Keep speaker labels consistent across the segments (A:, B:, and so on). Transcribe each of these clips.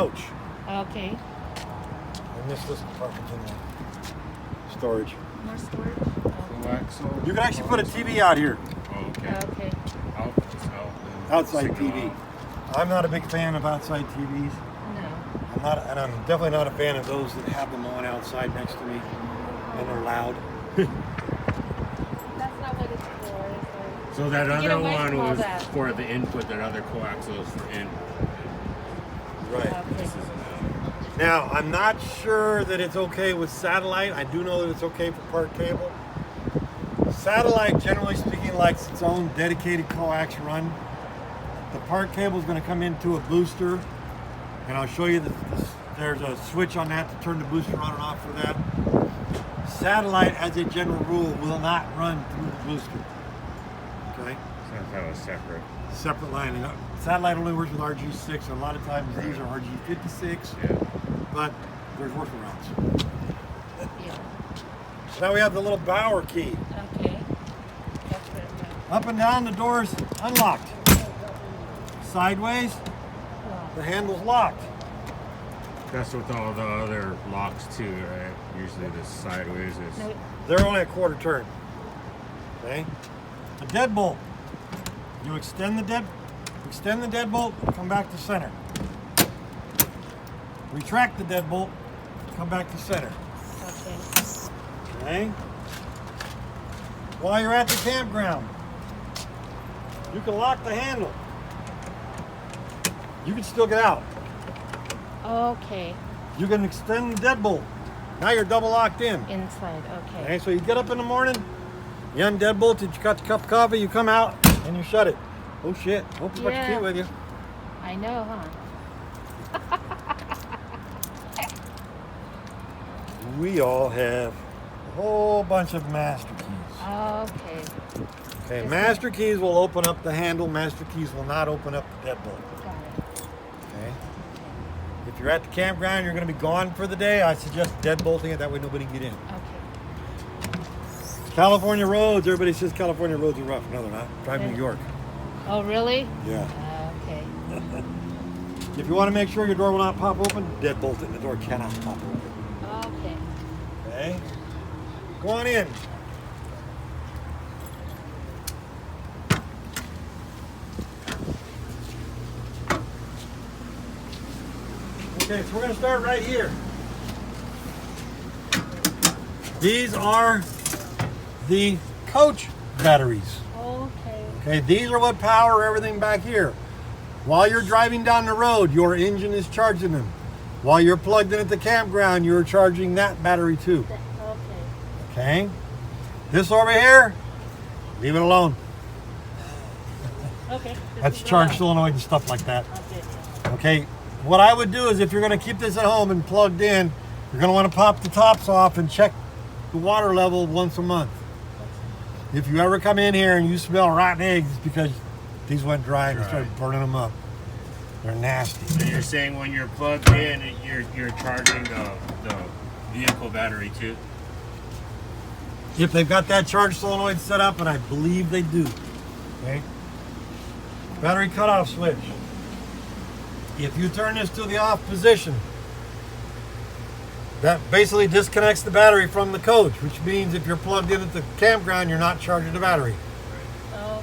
A: Coach.
B: Okay.
A: I missed this compartment in there. Storage.
B: More storage?
C: Coaxial.
A: You can actually put a TV out here.
C: Oh, okay.
B: Okay.
A: Outside
C: Signal
A: TV.
C: out.
A: I'm not a big fan of outside TVs.
B: No.
A: I'm definitely not a fan of those that have them on outside next to me and they're loud.
B: That's not what it's for, is it?
C: So that
B: Get
C: other
B: away
C: one
B: from all
C: was
B: that.
C: for the input, that other coaxial is for input.
A: Right.
B: Okay.
C: This is an out.
A: Now, I'm not sure that it's okay with satellite. I do know that it's okay for part cable. Satellite, generally speaking, likes its own dedicated coax run. The part cable is going to come into a booster, and I'll show you that there's a switch on that to turn the booster on and off for that. Satellite, as a general rule, will not run through the booster. Okay?
C: So I thought it was separate.
A: Separate line. And satellite only works with RG6, and a lot of times these are RG56,
C: Yeah.
A: but there's workarounds.
B: Yeah.
A: Now we have the little Bauer key.
B: Okay. That's what it meant.
A: Up and down, the door's unlocked. Sideways, the handle's locked.
C: That's with all the other locks too, right? Usually the sideways is.
B: No,
A: They're only a quarter turn. Okay? The deadbolt. You extend the deadbolt, come back to center. Retract the deadbolt, come back to center.
B: okay.
A: Okay? While you're at the campground, you can lock the handle. You can still get out.
B: Okay.
A: You can extend the deadbolt. Now you're double locked in.
B: Inside, okay.
A: Okay, so you get up in the morning, you undeadbolt it, you got your cup of coffee, you come out, and you shut it. Oh shit, hope you got your
B: Yeah.
A: key with you.
B: I know, huh?
A: We all have a whole bunch of master keys.
B: Okay.
A: Okay, master keys will open up the handle, master keys will not open up the deadbolt.
B: Got it.
A: Okay? If you're at the campground, you're going to be gone for the day, I suggest deadbolting it, that way nobody can get in.
B: Okay.
A: California roads, everybody says California roads are rough. No, they're not. Drive New York.
B: Oh, really?
A: Yeah.
B: Okay.
A: If you want to make sure your door will not pop open, deadbolt it and the door cannot pop open.
B: Okay.
A: Okay? Go on in. Okay, so we're going to start right here. These are the coach batteries.
B: Okay.
A: Okay, these are what power everything back here. While you're driving down the road, your engine is charging them. While you're plugged in at the campground, you're charging that battery too.
B: Okay.
A: Okay? This over here, leave it alone.
B: Okay.
A: That's charged solenoid and stuff like that.
B: Okay.
A: Okay? What I would do is if you're going to keep this at home and plugged in, you're going to want to pop the tops off and check the water level once a month. If you ever come in here and you smell rotten eggs, it's because these went dry and you started burning them up. They're nasty.
C: So you're saying when you're plugged in, you're charging the vehicle battery too?
A: If they've got that charge solenoid set up, and I believe they do. Okay? Battery cutoff switch. If you turn this to the off position, that basically disconnects the battery from the coach, which means if you're plugged in at the campground, you're not charging the battery.
B: Okay.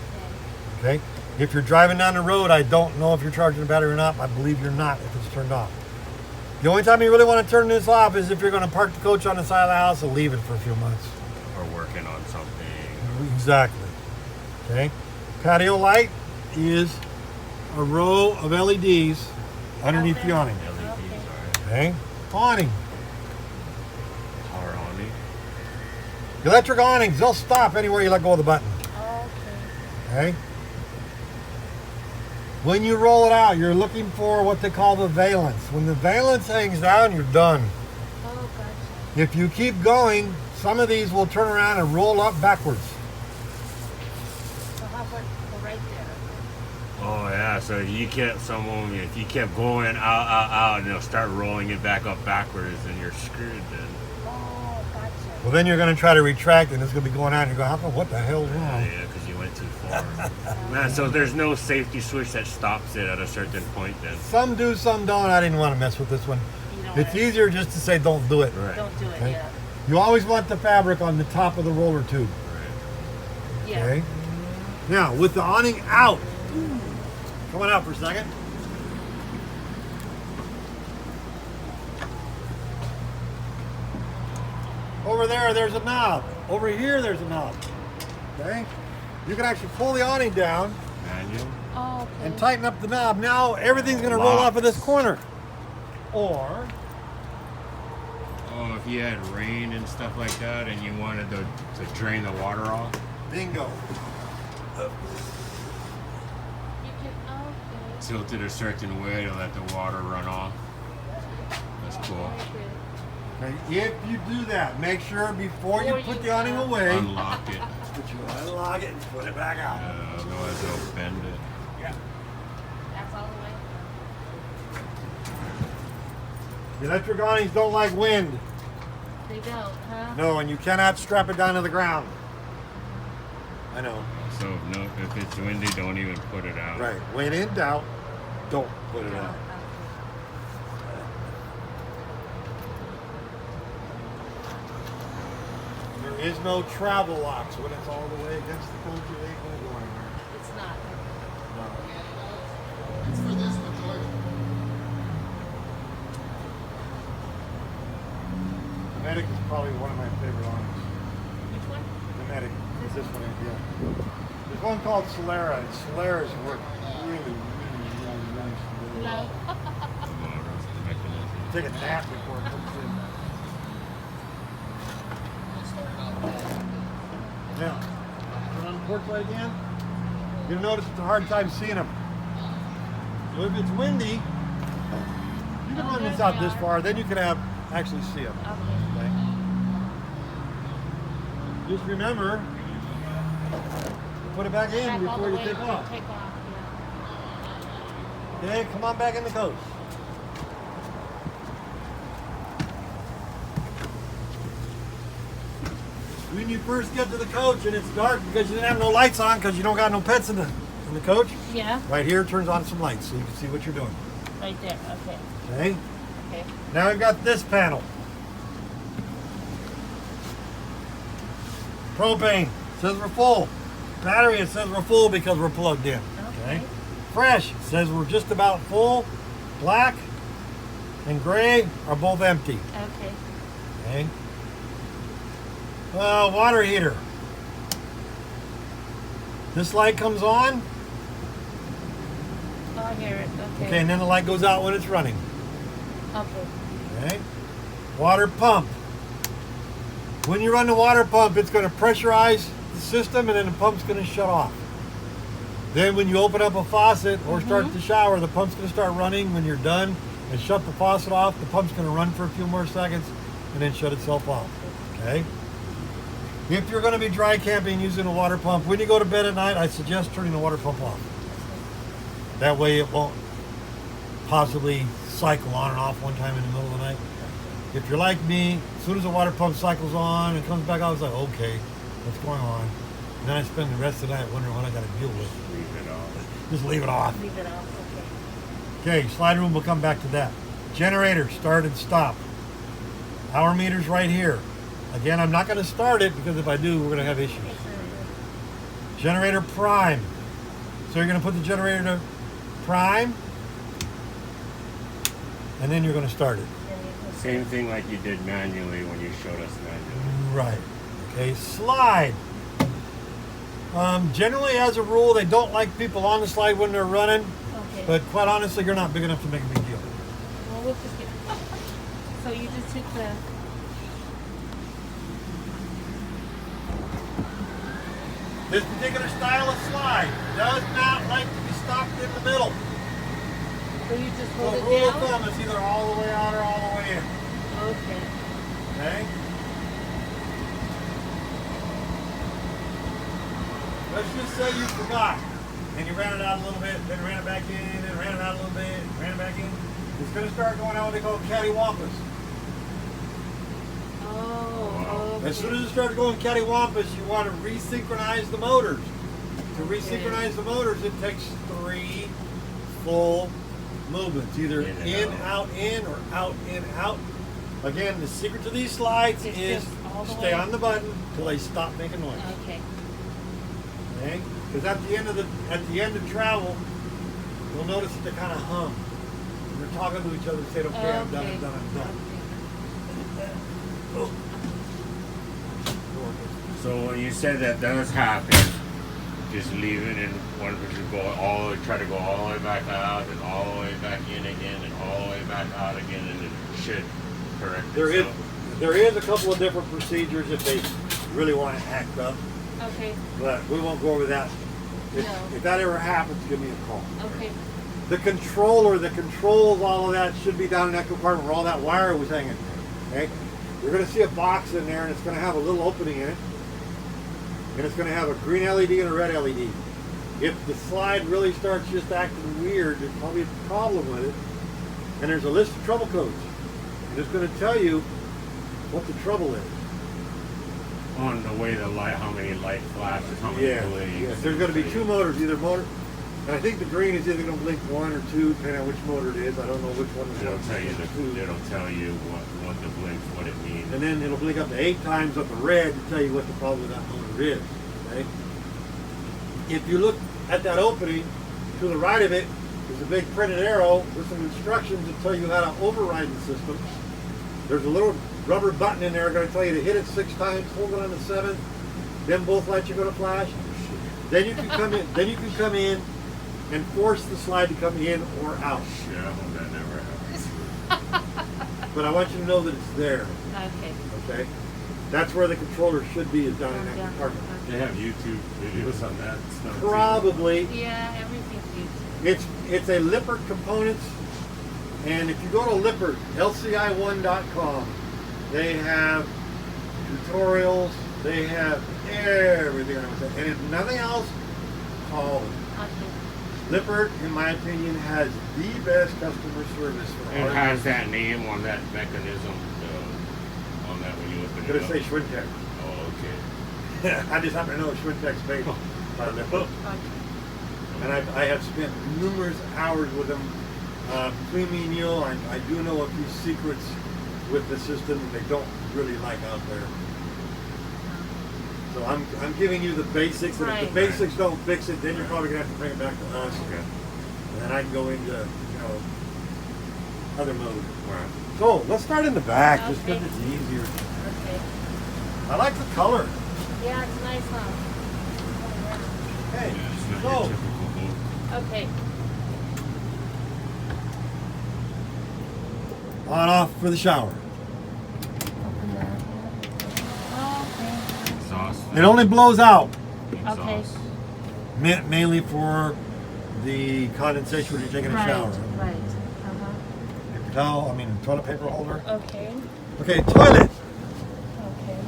A: Okay? If you're driving down the road, I don't know if you're charging the battery or not. I believe you're not if it's turned off. The only time you really want to turn this off is if you're going to park the coach on the side of the house and leave it for a few months.
C: Or working on something.
A: Exactly. Okay? Patio light is a row of LEDs underneath the awning.
C: LEDs, alright.
A: Okay? Awning.
C: Power awning.
A: Electric awnings, they'll stop anywhere you let go of the button.
B: Okay.
A: Okay? When you roll it out, you're looking for what they call the valence. When the valence hangs down, you're done.
B: Oh, gotcha.
A: If you keep going, some of these will turn around and roll up backwards.
B: So how about go right there?
C: Oh yeah, so if you kept going out, and they'll start rolling it back up backwards, and you're screwed then.
B: Oh, gotcha.
A: Well, then you're going to try to retract, and it's going to be going out, and you're going, what the hell's wrong?
C: Yeah, because you went too far. Man, so there's no safety switch that stops it at a certain point then.
A: Some do, some don't. I didn't want to mess with this one.
B: You know
A: It's
B: what?
A: easier just to say don't do it.
C: Right.
B: Don't do it.
A: Okay.
B: Yeah.
A: You always want the fabric on the top of the roller tube.
C: Right.
B: Yeah.
A: Okay. Now with the awning out, come on out for a second. Over there, there's a knob. Over here, there's a knob. Okay. You can actually pull the awning down
C: Manual.
B: Oh, okay.
A: and tighten up the knob. Now everything's going to roll off of this corner. Or
C: Oh, if you had rain and stuff like that and you wanted to drain the water off.
A: bingo.
B: You can. Okay.
C: Tilt it a certain way to let the water run off. That's cool.
A: Okay. If you do that, make sure before you put the awning away,
C: Unlock it.
A: that you unlock it and put it back out.
C: Otherwise they'll bend it.
A: Yeah.
B: That's all the way.
A: The electric awnings don't like wind.
B: They don't, huh?
A: No, and you cannot strap it down to the ground. I know.
C: So if it's windy, don't even put it out.
A: Right. When in doubt, don't put it out. There is no travel locks when it's all the way against the coach. It ain't gonna go anywhere.
B: It's not.
A: No.
D: It's for this one, George.
A: The Medic is probably one of my favorite awnings.
B: Which one?
A: The Medic is this one, yeah. There's one called Solera, and Solera's work really, really, really nice.
B: No.
C: Mechanism.
A: Take a nap before it comes in. Now, turn on the porch light again. You're gonna notice it's a hard time seeing them. So if it's windy, you can run this out this far, then you can actually see them.
B: Okay.
A: Okay? Just remember, put it back in
B: Back all
A: before
B: the
A: you
B: way
A: take
B: before you
A: off.
B: Take off. Yeah.
A: Okay, come on back in the coach. When you first get to the coach and it's dark because you didn't have no lights on because you don't got no pets in the coach,
B: Yeah.
A: right here it turns on some lights so you can see what you're doing.
B: Right there. Okay.
A: Okay?
B: Okay.
A: Now we've got this panel. Propane says we're full. Battery, it says we're full because we're plugged in.
B: Okay.
A: Fresh, it says we're just about full. Black and gray are both empty.
B: Okay.
A: Okay. Water heater. This light comes on.
B: Oh, I hear it. Okay.
A: Okay, and then the light goes out when it's running.
B: Okay.
A: Okay. Water pump. When you run the water pump, it's going to pressurize the system and then the pump's going to shut off. Then when you open up a faucet or start the shower, the pump's going to start running. When you're done and shut the faucet off, the pump's going to run for a few more seconds and then shut itself off. Okay? If you're going to be dry camping using a water pump, when you go to bed at night, I suggest turning the water pump off. That way it won't possibly cycle on and off one time in the middle of the night. If you're like me, as soon as the water pump cycles on and comes back out, it's like, okay, what's going on? And then I spend the rest of the night wondering what I got to deal with.
C: Leave it off.
A: Just leave it off.
B: Leave it off.
A: Okay, slide room, we'll come back to that. Generator, start and stop. Power meter's right here. Again, I'm not going to start it because if I do, we're going to have issues.
B: Okay.
A: Generator prime. So you're going to put the generator to prime, and then you're going to start it.
C: Same thing like you did manually when you showed us manually.
A: Right. Okay, slide. Generally, as a rule, they don't like people on the slide when they're running,
B: Okay.
A: but quite honestly, you're not big enough to make a big deal.
B: Well, we'll just get. So you just took the.
A: This particular style of slide does not like to be stopped in the middle.
B: So you just
A: So
B: hold it
A: rule of
B: down.
A: thumb is either all the way out or all the way in.
B: Okay.
A: Okay? Let's just say you forgot and you ran it out a little bit, then ran it back in, then ran it out a little bit, ran it back in. It's going to start going out what they call cattywampus.
B: Oh. Okay.
A: As soon as it starts going cattywampus, you want to resynchronize the motors. To resynchronize the motors, it takes 3 full movements, either in, out, in, or out, in, out. Again, the secret to these slides
B: It's
A: is
B: just all the
A: stay
B: way.
A: on the button till they stop making noise.
B: Okay.
A: Okay? Because at the end of travel, you'll notice that they kind of hum. They're talking to each other, saying, "Okay, I'm done, I'm done, I'm done." Oh.
C: So when you said that does happen, just leave it and one of you go all the way, try to go all the way back out and all the way back in again and all the way back out again, and it should correct itself.
A: There is a couple of different procedures if they really want to act up,
B: Okay.
A: but we won't go over that.
B: No.
A: If that ever happens, give me a call.
B: Okay.
A: The controller that controls all of that should be down in that compartment where all that wire was hanging. Okay? You're going to see a box in there, and it's going to have a little opening in it. And it's going to have a green LED and a red LED. If the slide really starts just acting weird, there's probably a problem with it. And there's a list of trouble codes. And it's going to tell you what the trouble is.
C: On the way the light, how many light flashes, how many blinks.
A: Yes. There's going to be 2 motors, either motor, and I think the green is either going to blink 1 or 2, depending on which motor it is. I don't know which one is
C: It'll tell you
A: two.
C: it'll tell you what the blinks, what it means.
A: And then it'll blink up to 8 times up the red to tell you what the problem with that motor is. Okay? If you look at that opening, to the right of it is a big printed arrow with some instructions that tell you how to override the system. There's a little rubber button in there going to tell you to hit it 6 times, hold it on the 7th, then both lights are going to flash. Then you can come in. Then you can come in and force the slide to come in or out.
C: Yeah, I hope that never happens.
A: But I want you to know that it's there.
B: Okay.
A: Okay, that's where the controller should be, is down in that
B: Yeah.
A: compartment.
C: They have YouTube videos on that stuff. too.
A: Probably.
B: Yeah, everything's YouTube.
A: It's a Lippert Components, and if you go to Lippert, lci1.com, they have tutorials, they have everything on it. And if nothing else, call them.
B: Okay.
A: Lippert, in my opinion, has the best customer service for
C: It
A: our
C: has that name on that mechanism, on that when you open
A: I'm
C: it
A: going
C: up.
A: to say Schwintech.
C: Oh, okay.
A: I just happen to know Schwintech's made by Lippert.
B: Okay.
A: And I have spent numerous hours with them. Between me and you, I do know a few secrets with the system that they don't really like out there. So I'm giving you the basics, and if
B: Right.
A: the basics don't fix it, then you're probably gonna have to bring it back to us.
C: Okay.
A: And then I can go into, other mode.
C: Right.
A: So let's start in the back, just because
B: Okay.
A: it's easier.
B: Okay.
A: I like the color.
B: Yeah, it's nice, huh?
A: Hey,
C: Yeah, it's not
A: so
C: your typical boat.
B: Okay.
A: on off for the shower.
B: Open that. Okay.
C: Exhaust.
A: It only blows out,
B: Okay.
C: Exhaust.
A: mainly for the condensation when you're taking a
B: Right.
A: shower.
B: Right. Uh-huh.
A: Paper towel, toilet paper holder.
B: Okay.
A: Okay, toilet.
B: Okay.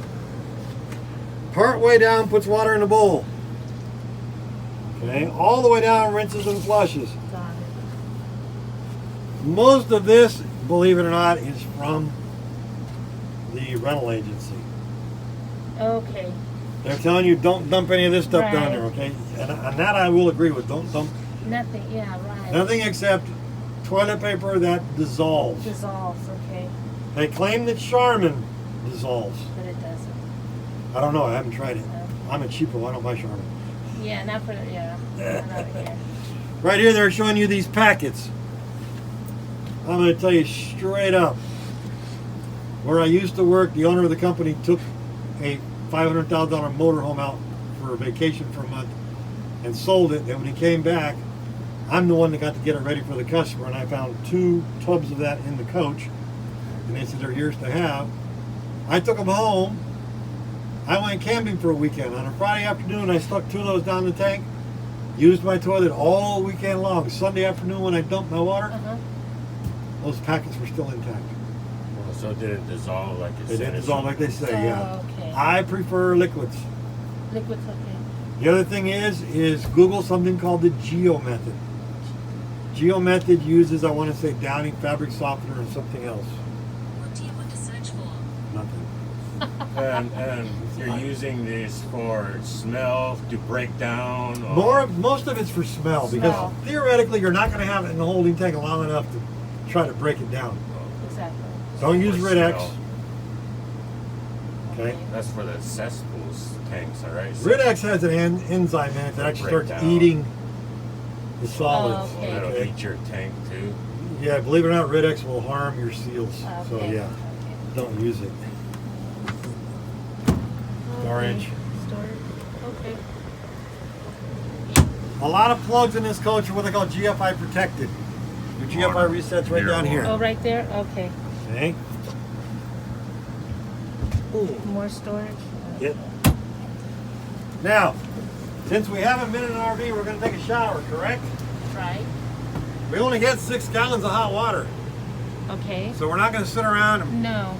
A: Part way down, puts water in the bowl. Okay, all the way down, rinses and flushes.
B: Got it.
A: Most of this, believe it or not, is from the rental agency.
B: Okay.
A: They're telling you don't dump any of this stuff down
B: Right.
A: there, okay? And that I will agree with. Don't dump
B: Nothing. Yeah. Right.
A: nothing except toilet paper that dissolves.
B: Dissolves. Okay.
A: They claim that Charmin dissolves.
B: But it doesn't.
A: I don't know. I haven't tried it.
B: Okay.
A: I'm a cheapo. I don't buy Charmin.
B: Yeah. Not for. Yeah. Not over here.
A: Right here, they're showing you these packets. I'm going to tell you straight up. Where I used to work, the owner of the company took a $500,000 motorhome out for a vacation for a month and sold it. And when he came back, I'm the one that got to get it ready for the customer. And I found 2 tubs of that in the coach. And they said they're yours to have. I took them home. I went camping for a weekend. On a Friday afternoon, I stuck 2 of those down the tank. Used my toilet all weekend long. Sunday afternoon when I dumped my water,
B: Uh-huh.
A: those packets were still intact.
C: Well, so it didn't dissolve like it
A: They
C: said.
A: didn't dissolve like they say, yeah.
B: Okay.
A: I prefer liquids.
B: Liquid's okay.
A: The other thing is Google something called the Geo method. Geo method uses, I want to say, downing fabric softener and something else.
E: What do you want to search for?
A: Nothing.
C: And you're using this for smell to break down. Or
A: Most of it's for smell, because
B: Smell.
A: theoretically you're not going to have it in the holding tank long enough to try to break it down.
B: Exactly.
A: Don't use
C: For
A: Red X.
C: smell.
A: Okay.
C: That's for the cesspools tanks, all right?
A: Red X has an enzyme in it that actually
C: Break
A: starts
C: down.
A: eating the solids.
B: okay.
C: That'll
A: Okay.
C: eat your tank too.
A: Yeah, believe it or not, Red X will harm your seals. So
B: Okay.
A: yeah, don't use it. Storage.
B: Storage. Okay.
A: A lot of plugs in this coach are what they call GFI protected. Your GFI
C: Water.
A: resets right
C: Your
A: down here.
B: Oh, right there? Okay.
A: Okay.
B: More storage?
A: Yep. Now, since we haven't been in an RV, we're going to take a shower, correct?
B: Right.
A: We only get 6 gallons of hot water,
B: Okay.
A: so we're not going to sit around and,
B: No.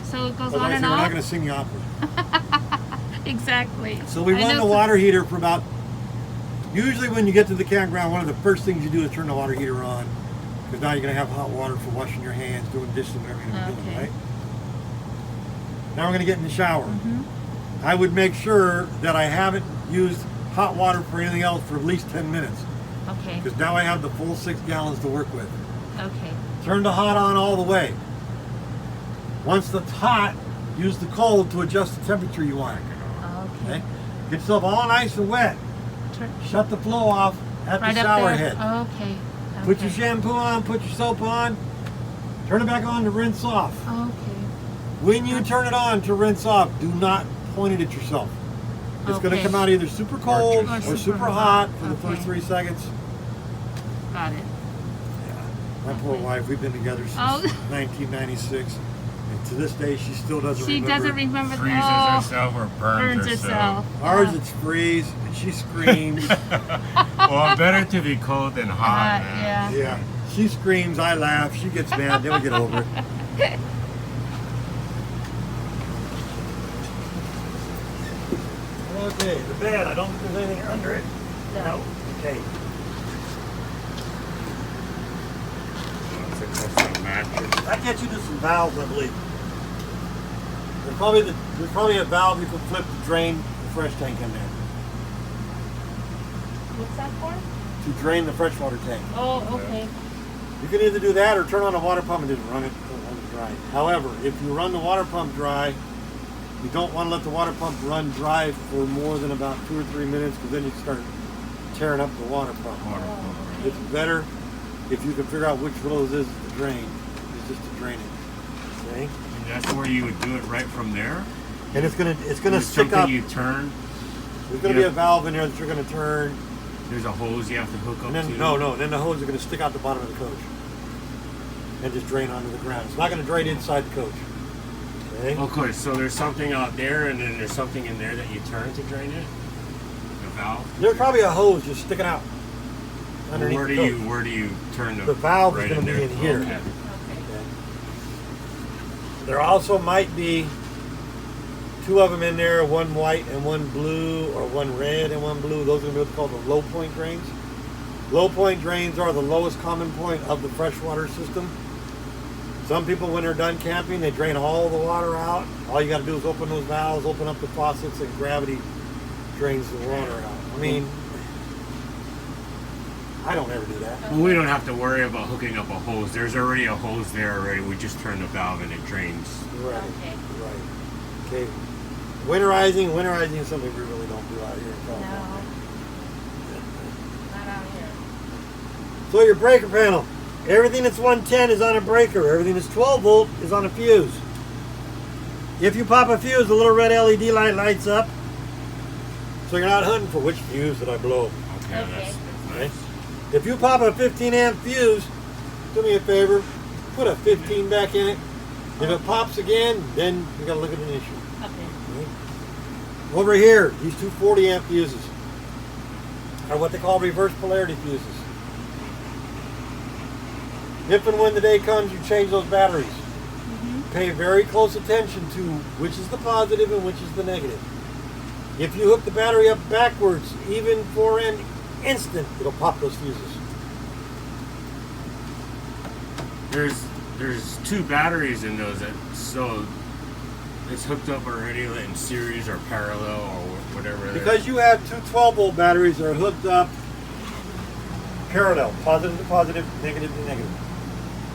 B: So it goes
A: as
B: on
A: I say,
B: and
A: we're not
B: off?
A: going to sing the opera.
B: Exactly.
A: So we
B: I
A: run
B: know
A: the water heater for about, usually when you get to the campground, one of the first things you do is turn the water heater on, because now you're going to have hot water for washing your hands, doing dishes, and everything you're doing,
B: Okay.
A: right? Now we're going to get in the shower.
B: Mhm.
A: I would make sure that I haven't used hot water for anything else for at least 10 minutes,
B: Okay.
A: because now I have the full 6 gallons to work with.
B: Okay.
A: Turn the hot on all the way. Once it's hot, use the cold to adjust the temperature you want.
B: Okay.
A: Okay? Get yourself all nice and wet.
B: Turn
A: Shut the flow off at
B: right
A: the
B: up
A: shower
B: there.
A: head.
B: Okay.
A: Put your
B: Okay.
A: shampoo on, put your soap on, turn it back on to rinse off.
B: Okay.
A: When you turn it on to rinse off, do not point it at yourself. It's going to
B: Okay.
A: come out either super cold
B: Or
A: or
B: super
A: super
B: hot.
A: hot for the
B: Okay.
A: first 3 seconds.
B: Got it.
A: My poor
B: Okay.
A: wife, we've been together since
B: Oh.
A: 1996. And to this day, she still doesn't
B: She
A: remember.
B: doesn't remember.
C: Freezes
B: Oh,
C: herself or burns herself.
A: Ours, it's freeze, and she screams.
C: Well, better to be cold than hot, man.
B: Yeah.
A: Yeah, she screams, I laugh, she gets mad, then we get over it. Okay, the bed, I don't think there's anything under it.
B: No.
A: Okay.
C: It's a custom mattress.
A: That gets you to some valves, I believe. There's probably a valve you can flip to drain the fresh tank in there.
B: What's that for?
A: To drain the freshwater tank.
B: Oh, okay.
A: You can either do that or turn on the water pump and just run it dry. However, if you run the water pump dry, you don't want to let the water pump run dry for more than about 2 or 3 minutes, because then you start tearing up the water pump. It's better if you can figure out which one of those is to drain, is just to drain it. Okay?
C: And that's where you would do it right from there?
A: And it's gonna
C: There's
A: stick
C: something
A: up.
C: you turn.
A: There's gonna be a valve in there that you're gonna turn.
C: There's a hose you have to hook up
A: And then,
C: to.
A: then the hose are going to stick out the bottom of the coach and just drain onto the ground. It's not going to drain inside the coach. Okay?
C: Okay, so there's something out there, and then there's something in there that you turn to drain it. The valve.
A: There's probably a hose just sticking out underneath
C: Where
A: the
C: do
A: coach.
C: you turn the?
A: The valve is
C: right
A: gonna be
C: there?
A: in here.
C: Okay.
A: Okay. There also might be 2 of them in there, one white and one blue, or one red and one blue. Those are going to be what's called the low point drains. Low point drains are the lowest common point of the freshwater system. Some people, when they're done camping, they drain all the water out. All you got to do is open those valves, open up the faucets, and gravity drains the water out. I mean, I don't ever do that.
C: Well, we don't have to worry about hooking up a hose. There's already a hose there already. We just turn the valve and it drains.
A: Right.
B: Okay.
A: Right. Okay. Winterizing is something we really don't do out here in
B: No.
A: California.
B: Not out here.
A: So your breaker panel, everything that's 110 is on a breaker. Everything that's 12 volt is on a fuse. If you pop a fuse, the little red LED light lights up. So you're not hunting for which fuse did I blow.
C: Okay,
B: Okay.
C: that's
A: Okay?
C: nice.
A: If you pop a 15 amp fuse, do me a favor, put a 15 back in it. If it pops again, then you gotta look at an issue.
B: Okay.
A: Over here, these 240 amp fuses are what they call reverse polarity fuses. If and when the day comes, you change those batteries. Pay very close attention to which is the positive and which is the negative. If you hook the battery up backwards, even for an instant, it'll pop those fuses.
C: There's 2 batteries in those, so it's hooked up already in series or parallel or whatever.
A: Because you have two 12-volt batteries that are hooked up parallel, positive to positive, negative to negative.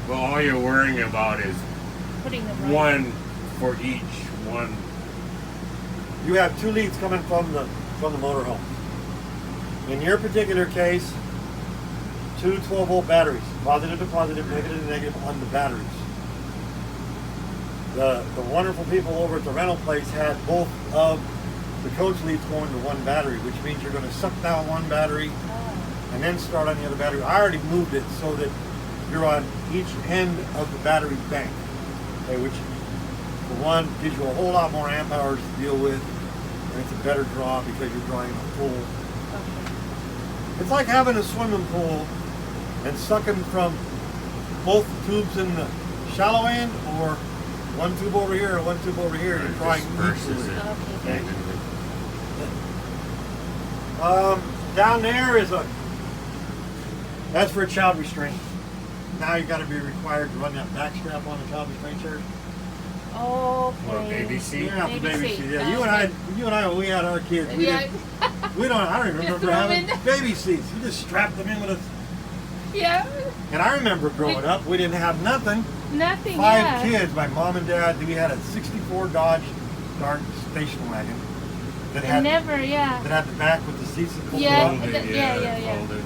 C: Well, all you're worrying about is
B: Putting them right.
C: one for each one.
A: You have two leads coming from the motorhome. In your particular case, two 12-volt batteries, positive to positive, negative to negative on the batteries. The wonderful people over at the rental place had both of the coach leads going to one battery, which means you're going to suck down one battery and then start on the other battery. I already moved it so that you're on each end of the battery bank, okay, which for one gives you a whole lot more amp hours to deal with, and it's a better draw because you're drawing a full. It's like having a swimming pool and sucking from both tubes in the shallow end, or one tube over here or one tube over here. You're drawing
C: Versus
A: equally.
C: it.
A: Okay. Down there is that's for a child restraint. Now you got to be required to run that back strap on the child restraint chair.
B: Okay.
C: Or baby seat.
A: Yeah, the
B: Baby
A: baby
B: seat.
A: seat. Yeah, you and I, when we had our kids, we
B: Yeah.
A: didn't. We don't. I don't
B: Just
A: remember
B: throw 'em
A: having
B: in.
A: baby seats. You just strapped them in with a.
B: Yeah.
A: And I remember growing up, we didn't have nothing.
B: Nothing.
A: Five kids. My mom and dad. We had a '64 Dodge Dart station wagon that had that had the back with the seats that pulled
B: Yeah.
A: up,
B: Yeah.
C: Folded.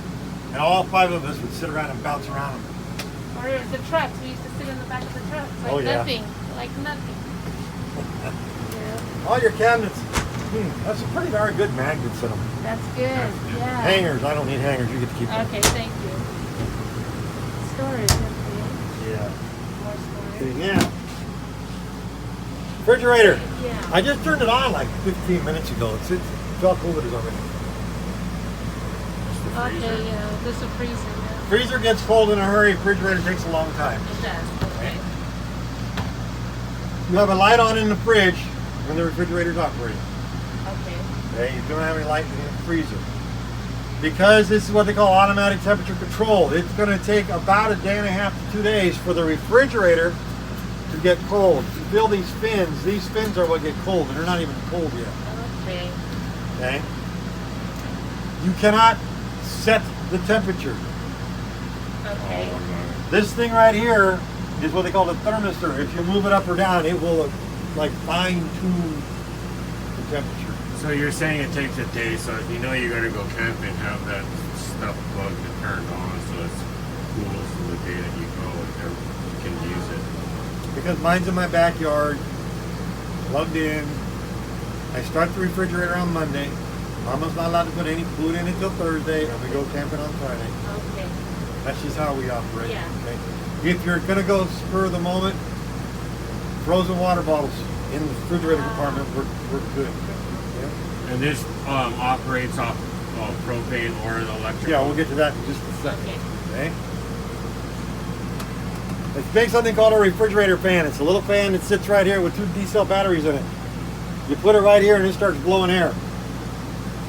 A: and all five of us would sit around and bounce around them.
B: Or it was the trucks. We used to sit in the back of the trucks. Like
A: Oh, yeah.
B: nothing. Like nothing. Yeah.
A: All your cabinets. That's some pretty darn good magnets in them.
B: That's good. Yeah.
A: Hangers. I don't need hangers. You get to keep them.
B: Okay, thank you. Storage, okay.
A: Yeah.
B: More storage.
A: Yeah. Refrigerator.
B: Yeah.
A: I just turned it on like 15 minutes ago. It's felt cool it is already.
C: Just the freezer.
B: Okay, yeah. This is a freezer, yeah.
A: Freezer gets cold in a hurry. Refrigerator takes a long time.
B: It does. Okay.
A: You have a light on in the fridge when the refrigerator's operating.
B: Okay.
A: Okay, you don't have any light in the freezer. Because this is what they call automatic temperature control. It's going to take about a day and a half to 2 days for the refrigerator to get cold. You feel these fins are what get cold, and they're not even cold yet.
B: Okay.
A: Okay? You cannot set the temperature.
B: Okay.
A: This thing right here is what they call the thermistor. If you move it up or down, it will like fine tune the temperature.
C: So you're saying it takes a day, so if you know you gotta go camping, have that stuff plugged and turned on so it's cool, so the day that you go, you can use it.
A: Because mine's in my backyard, plugged in. I start the refrigerator on Monday. Mama's not allowed to put any food in until Thursday, and we go camping on Friday.
B: Okay.
A: That's just how we operate.
B: Yeah.
A: Okay? If you're gonna go spur of the moment, frozen water bottles in the refrigerator compartment, we're good. Yeah?
C: And this operates off propane or electric.
A: Yeah, we'll get to that in just a second.
B: Okay.
A: Okay? Let's make something called a refrigerator fan. It's a little fan that sits right here with two D-cell batteries in it. You put it right here and it starts blowing air.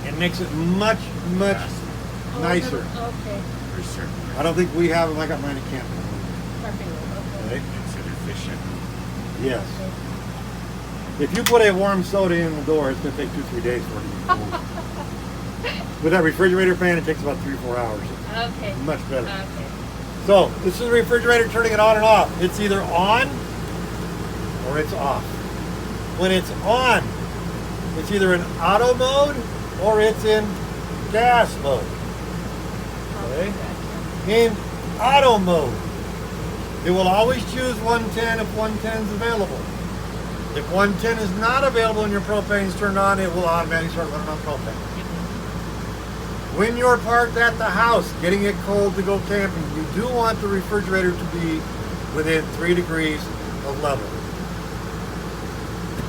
A: It makes it much nicer.
B: Okay.
C: For certain.
A: I don't think we have them. I got mine at camp.
B: Perfect. Okay.
A: Okay?
C: Makes it efficient.
A: Yes. If you put a warm soda in the door, it's going to take 2-3 days for it to get cold. With that refrigerator fan, it takes about 3 or 4 hours.
B: Okay.
A: Much better.
B: Okay.
A: So, this is the refrigerator turning it on and off. It's either on or it's off. When it's on, it's either in auto mode or it's in gas mode. Okay? In auto mode, it will always choose 110 if 110 is available. If 110 is not available and your propane is turned on, it will automatically start running on propane. When you're parked at the house, getting it cold to go camping, you do want the refrigerator to be within 3 degrees of level.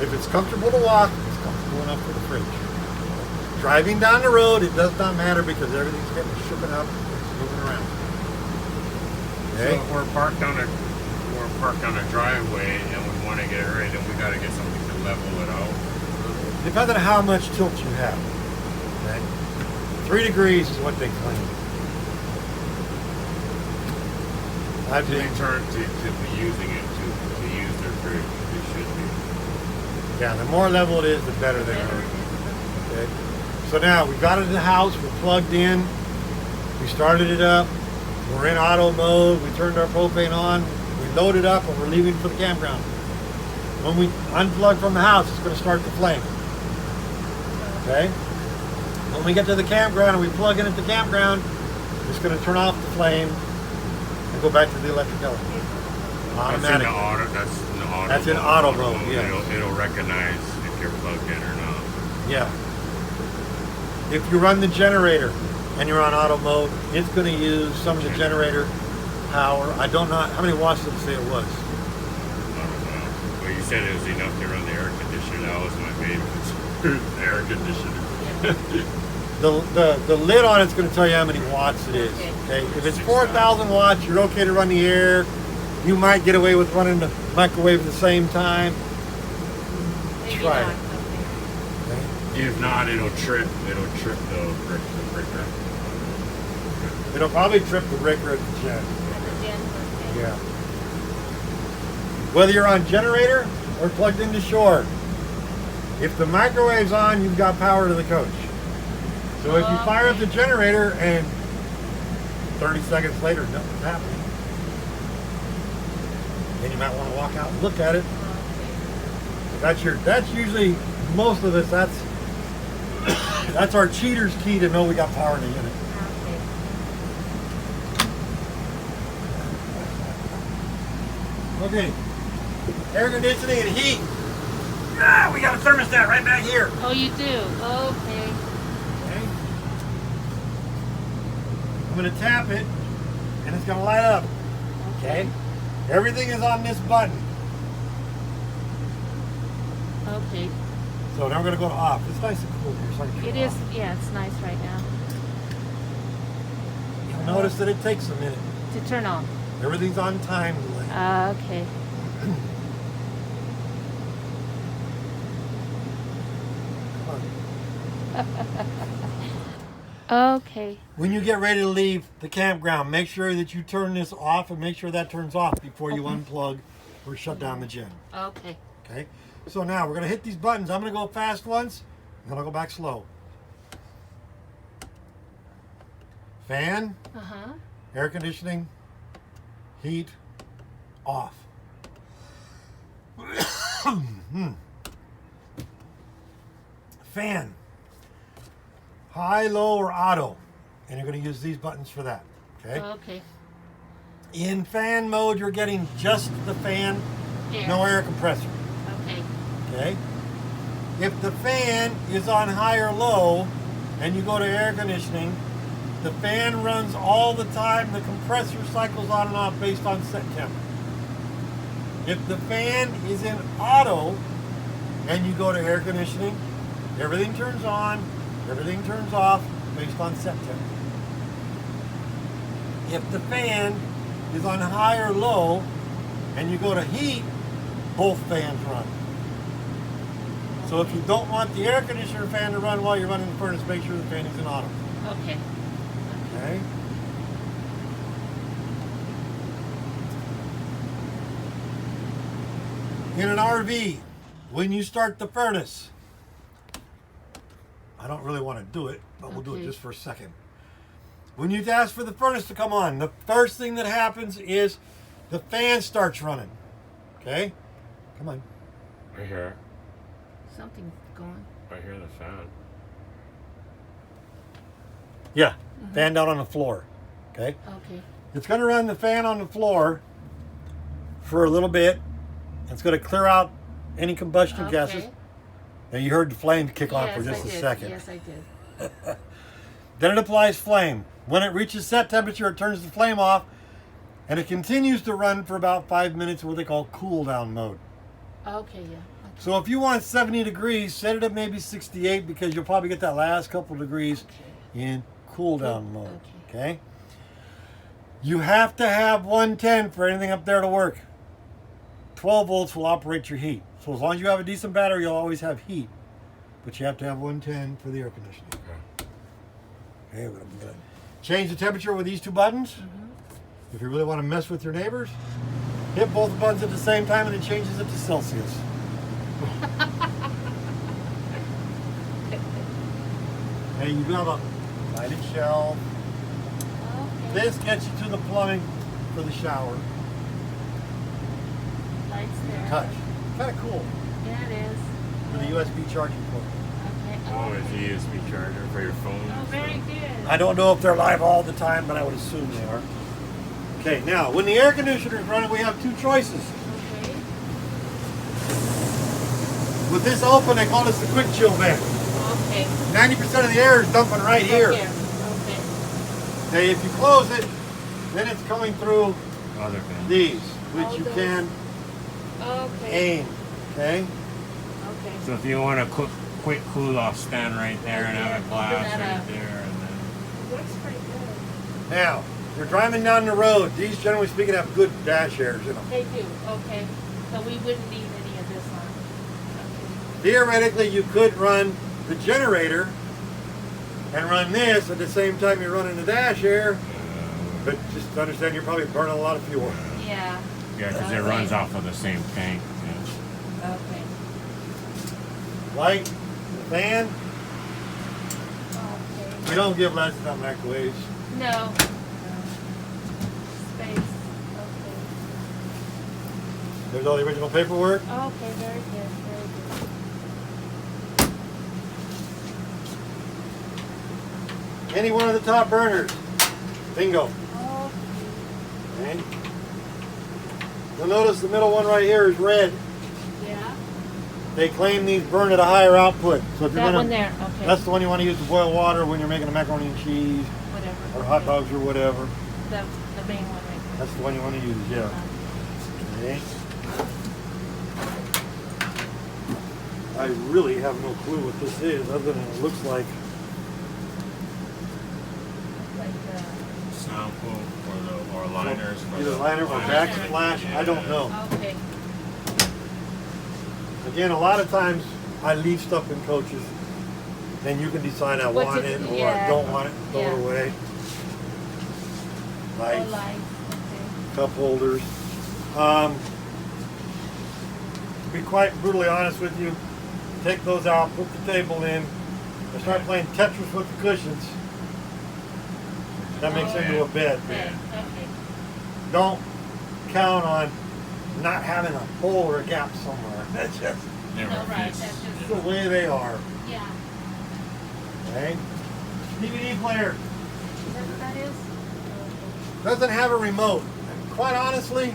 A: If it's comfortable to walk, it's comfortable enough for the fridge. Driving down the road, it does not matter because everything's getting shipping up, it's moving around. Okay?
C: So if we're parked on a driveway and we want to get it ready, then we got to get something to level it out.
A: Depending on how much tilt you have. Okay? 3 degrees is what they claim. I've
C: They
A: been
C: turn to be using it to use their fridge. They should be.
A: Yeah, the more level it is, the better they are. Okay. So now we've got it in the house. We're plugged in. We started it up. We're in auto mode. We turned our propane on. We loaded up, and we're leaving for the campground. When we unplug from the house, it's going to start the flame. Okay. When we get to the campground and we plug in at the campground, it's going to turn off the flame and go back to the electric elevator. Automatic.
C: That's in auto
A: mode. Yeah.
C: It'll recognize if you're plugged in or not.
A: Yeah. If you run the generator and you're on auto mode, it's going to use some of the generator power. I don't know how many watts did it say it was.
C: I don't know. Well, you said it was enough to run the air conditioner. That was my main concern. The air conditioner.
A: The lid on it's going to tell you how many watts it is. Okay. If it's 4,000 watts, you're okay to run the air. You might get away with running the microwave at the same time.
B: Maybe
A: Try
B: not.
A: it.
B: Okay.
A: Okay.
C: If not, it'll trip the breaker.
A: It'll probably trip the breaker at the gen.
B: At the gen, okay.
A: Yeah. Whether you're on generator or plugged into shore, if the microwave's on, you've got power to the coach. So if you fire up the generator and 30 seconds later nothing's happening, then you might want to walk out and look at it. That's usually most of us. That's our cheater's key to know we got power in the unit. Okay, air conditioning and heat. Ah, we got a thermostat right back here.
B: Oh, you do? Okay.
A: Okay. I'm gonna tap it, and it's gonna light up. Okay. Everything is on this button.
B: Okay.
A: So now we're gonna go to off. It's nice and cool here. So I can turn
B: It is, yeah, it's nice right now.
A: You'll notice that it takes a minute.
B: To turn on.
A: Everything's on time delay.
B: Okay. Okay.
A: When you get ready to leave the campground, make sure that you turn this off and make sure that turns off before you unplug or shut down the gen.
B: Okay.
A: Okay? So now we're going to hit these buttons. I'm going to go fast once, and then I'll go back slow. Fan,
B: Uh-huh.
A: air conditioning, heat, off. Fan, high, low, or auto. And you're going to use these buttons for that. Okay?
B: Okay.
A: In fan mode, you're getting just the fan, no air compressor.
B: Okay.
A: Okay? If the fan is on high or low, and you go to air conditioning, the fan runs all the time. The compressor cycles on and off based on set temp. If the fan is in auto, and you go to air conditioning, everything turns on, everything turns off based on set temp. If the fan is on high or low, and you go to heat, both fans run. So if you don't want the air conditioner fan to run while you're running the furnace, make sure the fan is in auto.
B: Okay.
A: Okay? In an RV, when you start the furnace, I don't really want to do it, but we'll do it
B: Okay.
A: just for a second. When you ask for the furnace to come on, the first thing that happens is the fan starts running. Okay? Come on.
C: Right here.
B: Something's going.
C: Right here, the fan.
A: Yeah, fan down on the floor. Okay?
B: Okay.
A: It's going to run the fan on the floor for a little bit. It's going to clear out any combustion gases. And you heard the flame kick on for just a second.
B: Yes, I did.
A: Then it applies flame. When it reaches set temperature, it turns the flame off, and it continues to run for about 5 minutes in what they call cool down mode.
B: Okay, yeah.
A: So if you want 70 degrees, set it at maybe 68 because you'll probably get that last couple degrees in cool down mode. Okay? You have to have 110 for anything up there to work. 12 volts will operate your heat. So as long as you have a decent battery, you'll always have heat. But you have to have 110 for the air conditioning. Okay, we're gonna change the temperature with these two buttons. If you really want to mess with your neighbors, hit both buttons at the same time and it changes it to Celsius. Okay, you do have a lighted shelf.
B: Okay.
A: This gets you to the plumbing for the shower.
B: Lights there.
A: Touch. Kind of cool.
B: Yeah, it is.
A: With a USB charging port.
B: Okay.
C: Oh, it's a USB charger for your phone.
B: Oh, very good.
A: I don't know if they're live all the time, but I would assume they are. Okay, now when the air conditioner is running, we have two choices.
B: Okay.
A: With this open, they call this the quick chill vent.
B: Okay.
A: 90% of the air is dumping right here.
B: Okay.
A: Okay, if you close it, then it's coming through
C: Other thing.
A: these, which
B: All
A: you
B: those.
A: can
B: Okay.
A: aim. Okay.
B: Okay.
C: So if you want a quick cool off, stand right there and have a glass
B: Open that
C: right
B: up.
C: there, and then
B: Looks pretty good.
A: Now, you're driving down the road. These, generally speaking, have good dash airs in them.
B: They do. Okay. So we wouldn't need any of this on.
A: Theoretically, you could run the generator and run this at the same time you're running the dash air, but just understand you're probably burning a lot of fuel.
B: Okay. Yeah.
C: yeah, because it
B: Okay.
C: runs off of the same tank. Yeah.
B: Okay.
A: Light, the fan,
B: Okay.
A: you don't give less than microwaves.
B: No. No. Space. Okay.
A: There's all the original paperwork.
B: Okay. Very good. Very good.
A: Any one of the top burners. Bingo.
B: Oh.
A: Okay. You'll notice the middle one right here is red.
B: Yeah.
A: They claim these burn at a higher output. So if you're
B: That
A: gonna,
B: one there. Okay.
A: that's the one you want to use to boil water when you're making a macaroni and cheese
B: Whatever.
A: or hot dogs or whatever.
B: The main one right there.
A: That's the one you want to use, yeah. Okay. I really have no clue what this is, other than it looks like.
B: Like
C: Sample or liners. For
A: Either
C: the
A: liner or backsplash. I don't know.
B: Okay.
A: Again, a lot of times I leave stuff in coaches, and you can decide I
B: What
A: want
B: to-
A: it or I
B: yeah.
A: don't want it. Throw
B: Yeah.
A: it away.
B: Oh,
A: Lights,
B: lights. Okay.
A: cup holders. To be quite brutally honest with you, take those out, put the table in, and start playing Tetris with the cushions. That makes it into a bed.
B: Okay. Okay.
A: Don't count on not having a hole or a gap somewhere. That's just
C: Never
B: No, right.
C: fits.
B: That's just.
A: the way they are.
B: Yeah.
A: Okay? DVD player
B: Is that what that is?
A: doesn't have a remote. And quite honestly,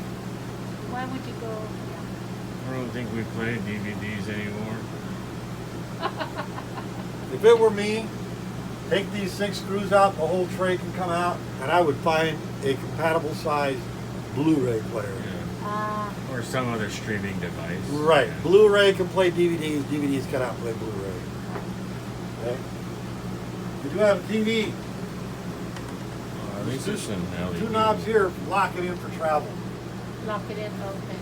B: Why would you go?
C: I don't think we play DVDs anymore.
A: if it were me, take these 6 screws out, the whole tray can come out, and I would find a compatible size Blu-ray player.
C: Yeah.
B: Ah.
C: Or some other streaming device.
A: Right.
C: Yeah.
A: Blu-ray can play DVDs. DVDs cannot play Blu-ray. Okay. You do have a TV.
C: At least there's some LED.
A: 2 knobs here. Lock it in for travel.
B: Lock it in. Okay.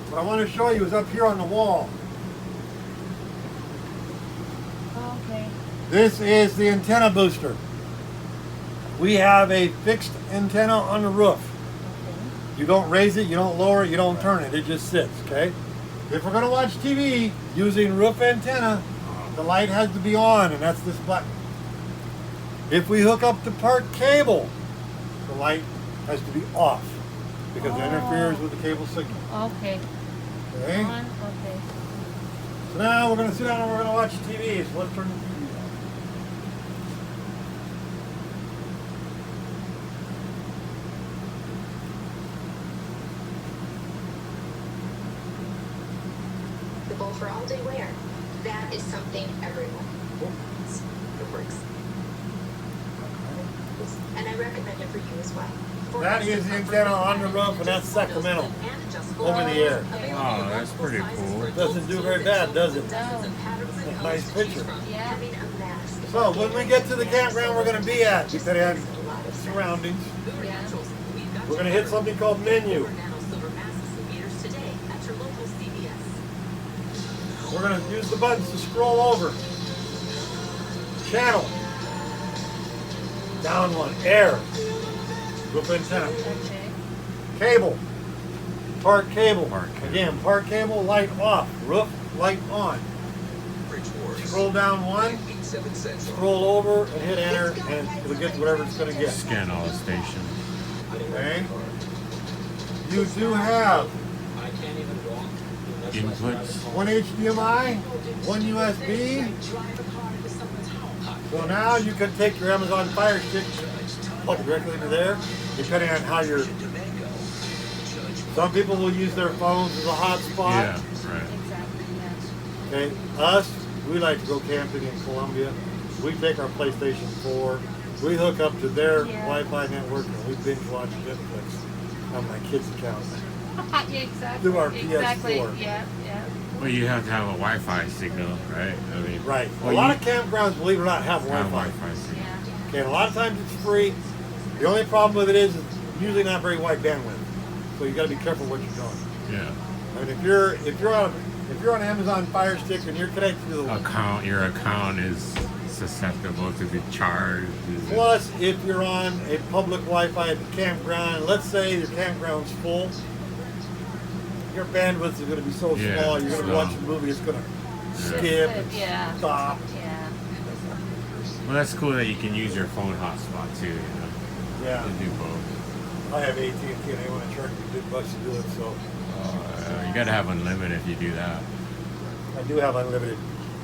A: What I want to show you is up here on the wall.
B: Okay.
A: This is the antenna booster. We have a fixed antenna on the roof.
B: Okay.
A: You don't raise it, you don't lower it, you don't turn it. It just sits, okay? If we're going to watch TV using roof antenna, the light has to be on, and that's this button. If we hook up the part cable, the light has to be off because it interferes with the cable signal.
B: Okay.
A: Okay?
B: On. Okay.
A: So now we're going to sit down and we're going to watch TV. So let's turn the TV on.
E: For all-day wear. That is something everyone wants. It works. And I recommend it for you as well.
A: That is the antenna on the roof, and that's Sacramento. Over the air.
C: Oh, that's pretty cool.
A: It doesn't do very bad, does it?
B: No.
A: Nice picture.
B: Yeah.
A: So when we get to the campground we're going to be at, depending on surroundings,
B: Yeah.
A: we're going to hit something called menu. We're going to use the buttons to scroll over. Channel. Down one. Air. Roof antenna.
B: Okay.
A: Cable. Part cable.
C: Part cable.
A: Again, part cable, light off. Roof, light on. Scroll down one, scroll over, and hit enter, and it'll get to whatever it's going to get.
C: Scan all the stations.
A: Okay? You do have
C: Inputs.
A: one HDMI, one USB. So now you can take your Amazon Fire Stick, plug it directly into there, depending on how you're. Some people will use their phones as a hotspot.
C: Yeah, right.
B: Exactly, yeah.
A: Okay, us, we like to go camping in Colombia. We take our PlayStation 4, we hook up to their
B: Yeah.
A: Wi-Fi network, and we binge watch Netflix on my kids' account.
B: Yeah, exactly.
A: Through our
B: Exactly.
A: PS4.
B: Yeah, yeah.
C: Well, you have to have a Wi-Fi signal, right? I mean,
A: Right.
C: well,
A: A lot
C: you
A: of campgrounds, believe it or not, have
C: have
A: Wi-Fi.
C: Wi-Fi signal.
B: Yeah.
A: Okay, and a lot of times it's free. The only problem with it is it's usually not very wide bandwidth. So you got to be careful what you're doing.
C: Yeah.
A: I mean, if you're on Amazon Fire Stick and you're connected to the
C: Your account is susceptible to be charged.
A: plus, if you're on a public Wi-Fi at the campground, let's say your campground's full, your bandwidth is going to be so
C: Yeah,
A: small. You're going to
C: slow.
A: watch a movie, it's going to skip and
B: Yeah.
A: stop.
B: Yeah.
C: Well, that's cool that you can use your phone hotspot too. You know,
A: Yeah,
C: to do both.
A: I have AT&T and they want to charge me big bucks to do it, so
C: You gotta have unlimited if you do that.
A: I do have unlimited.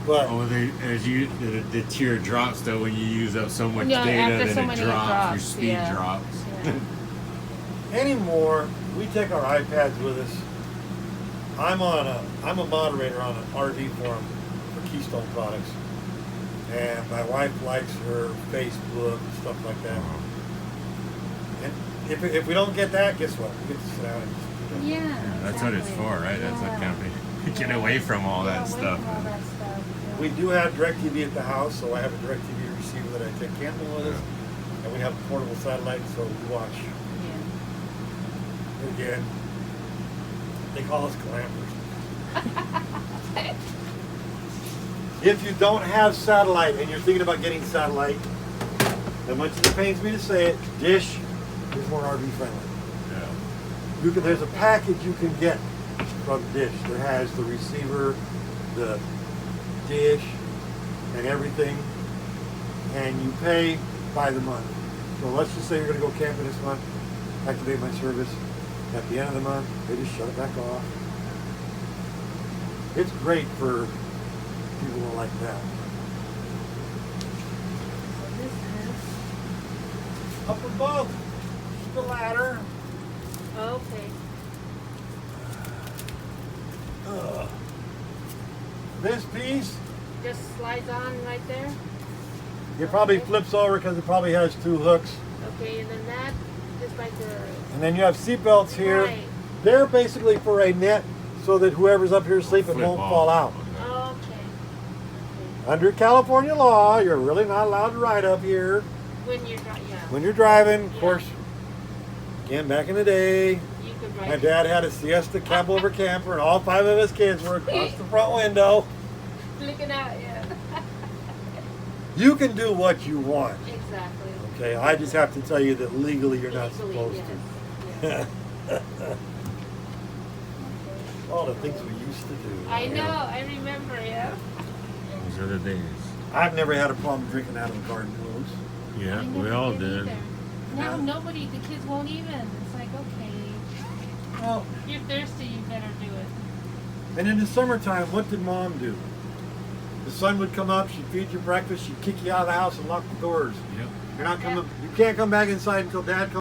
A: But
C: Oh, the tier drops though when you use up so much
B: Yeah,
C: data,
B: after
C: then
B: so
C: it
B: many
C: drops. Your
B: drops,
C: speed
B: yeah.
C: drops.
B: Yeah.
A: anymore, we take our iPads with us. I'm a moderator on an RV forum for Keystone Products, and my wife likes her Facebook and stuff like that. And if we don't get that, guess what? We get to sit down and just,
B: Yeah.
C: Yeah, that's what it's
B: exactly.
C: for, right? That's what
B: Yeah.
C: camping. Get away from all
B: Yeah,
C: that
B: away
C: stuff.
B: from all that stuff, yeah.
A: We do have DirecTV at the house, so I have a DirecTV receiver that I take camping with us, and we have a portable satellite, so we watch.
B: Yeah.
A: Again, they call us glampers. If you don't have satellite and you're thinking about getting satellite, as much as it pains me to say it, Dish is more RV friendly.
C: Yeah.
A: There's a package you can get from Dish that has the receiver, the dish, and everything, and you pay by the month. So let's just say you're going to go camping this month, activate my service. At the end of the month, they just shut it back off. It's great for people who like that.
B: So this is
A: Up above the ladder.
B: okay.
A: This piece,
B: Just slides on right there.
A: it probably flips over because it probably has two hooks.
B: Okay, and then that is like the
A: And then you have seat belts here.
B: Right.
A: They're basically for a net so that whoever's up here sleeping
C: Flip
A: won't
C: off.
A: fall out.
B: oh, okay.
A: Under California law, you're really not allowed to ride up here
B: When you're yeah.
A: when you're driving. Of
B: Yeah.
A: course, again, back in the day,
B: You could ride.
A: my dad had a Siesta cab over camper, and all 5 of his kids were across the front window.
B: Looking out, yeah.
A: You can do what you want.
B: Exactly.
A: Okay, I just have to tell you that legally you're not
B: Legally,
A: supposed
B: yes.
A: to. All the things we used to do.
B: I know, I remember, yeah.
C: Those are the days.
A: I've never had a problem drinking out of the garden hose.
C: Yeah,
B: I
C: we
B: never
C: all
B: did
C: did.
B: either. Now nobody, the kids won't even. It's like, okay,
A: Well,
B: you're thirsty, you better do it.
A: and in the summertime, what did Mom do? The sun would come up, she'd feed you breakfast, she'd kick you out of the house and lock the doors.
C: Yep.
A: You're not coming. You can't come back inside until Dad comes.